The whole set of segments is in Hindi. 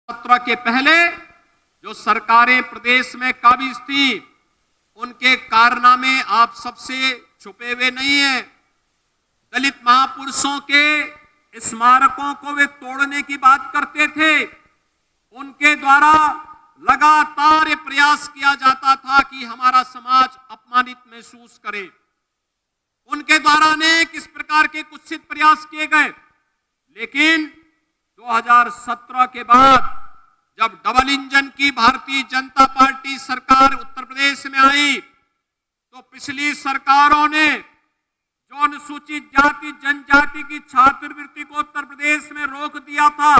2017 के पहले जो सरकारें प्रदेश में काबिज थी, उनके कारनामे आप सबसे छुपे हुए नहीं हैं। दलित महापुरुषों के स्मारकों को वे तोड़ने की बात करते थे। उनके द्वारा लगातार ये प्रयास किया जाता था कि हमारा समाज अपमानित महसूस करे। उनके द्वारा अनेक इस प्रकार के कुत्सित प्रयास किए गए, लेकिन 2017 के बाद जब डबल इंजन की भारतीय जनता पार्टी सरकार उत्तर प्रदेश में आई, तो पिछली सरकारों ने जो अनुसूचित जाति जनजाति की छात्रवृत्ति को उत्तर प्रदेश में रोक दिया था,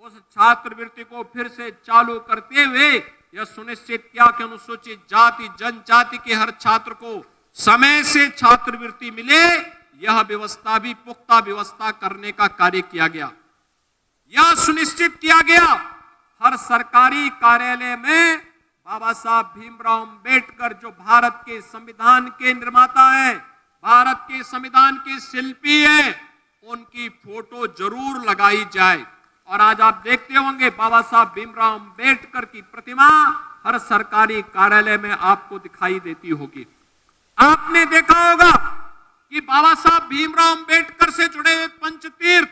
उस छात्रवृत्ति को फिर से चालू करते हुए यह सुनिश्चित किया कि अनुसूचित जाति जनजाति के हर छात्र को समय से छात्रवृत्ति मिले। यह व्यवस्था भी पुख्ता व्यवस्था करने का कार्य किया गया। यह सुनिश्चित किया गया हर सरकारी कार्यालय में बाबा साहब भीमराव अंबेडकर, जो भारत के संविधान के निर्माता हैं, भारत के संविधान के शिल्पी हैं, उनकी फोटो जरूर लगाई जाए। और आज आप देखते होंगे बाबा साहब भीमराव अंबेडकर की प्रतिमा हर सरकारी कार्यालय में आपको दिखाई देती होगी। आपने देखा होगा कि बाबा साहब भीमराव अंबेडकर से जुड़े हुए पंचतीर्थ,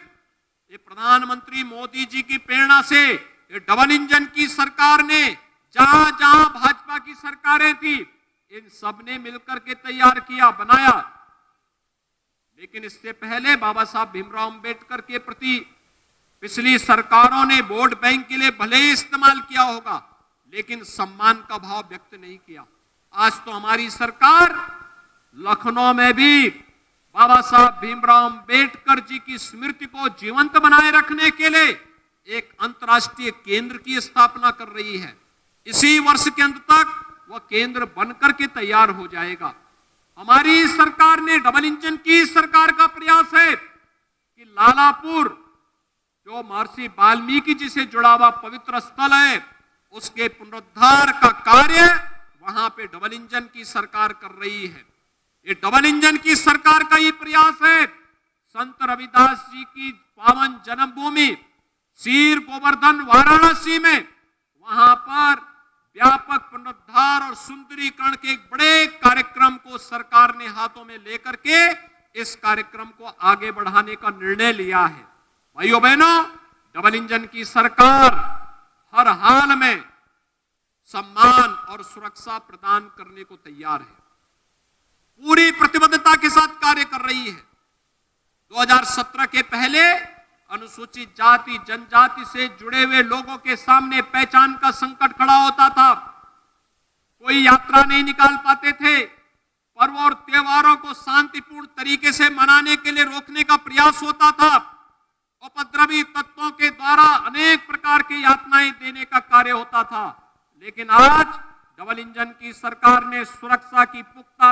ये प्रधानमंत्री मोदी जी की प्रेरणा से ये डबल इंजन की सरकार ने, जहां जहां भाजपा की सरकारें थी, इन सब ने मिलकर के तैयार किया, बनाया। लेकिन इससे पहले बाबा साहब भीमराव अंबेडकर के प्रति पिछली सरकारों ने वोट बैंक के लिए भले ही इस्तेमाल किया होगा, लेकिन सम्मान का भाव व्यक्त नहीं किया। आज तो हमारी सरकार लखनऊ में भी बाबा साहब भीमराव अंबेडकर जी की स्मृति को जीवंत बनाए रखने के लिए एक अंतर्राष्ट्रीय केंद्र की स्थापना कर रही है। इसी वर्ष के अंत तक वह केंद्र बनकर के तैयार हो जाएगा। हमारी सरकार ने, डबल इंजन की सरकार का प्रयास है कि लालापुर, जो महर्षि वाल्मीकि जी से जुड़ा हुआ पवित्र स्थल है, उसके पुनरुद्धार का कार्य वहां पे डबल इंजन की सरकार कर रही है। ये डबल इंजन की सरकार का ही प्रयास है। संत रविदास जी की पावन जन्मभूमि सीर गोवर्धन वाराणसी में, वहां पर व्यापक पुनरुद्धार और सुंदरीकरण के एक बड़े कार्यक्रम को सरकार ने हाथों में लेकर के इस कार्यक्रम को आगे बढ़ाने का निर्णय लिया है। भाइयों बहनों, डबल इंजन की सरकार हर हाल में सम्मान और सुरक्षा प्रदान करने को तैयार है, पूरी प्रतिबद्धता के साथ कार्य कर रही है। 2017 के पहले अनुसूचित जाति जनजाति से जुड़े हुए लोगों के सामने पहचान का संकट खड़ा होता था। कोई यात्रा नहीं निकाल पाते थे। पर्व और त्योहारों को शांतिपूर्ण तरीके से मनाने के लिए रोकने का प्रयास होता था। उपद्रवी तत्वों के द्वारा अनेक प्रकार की यातनाएं देने का कार्य होता था। लेकिन आज डबल इंजन की सरकार ने सुरक्षा की पुख्ता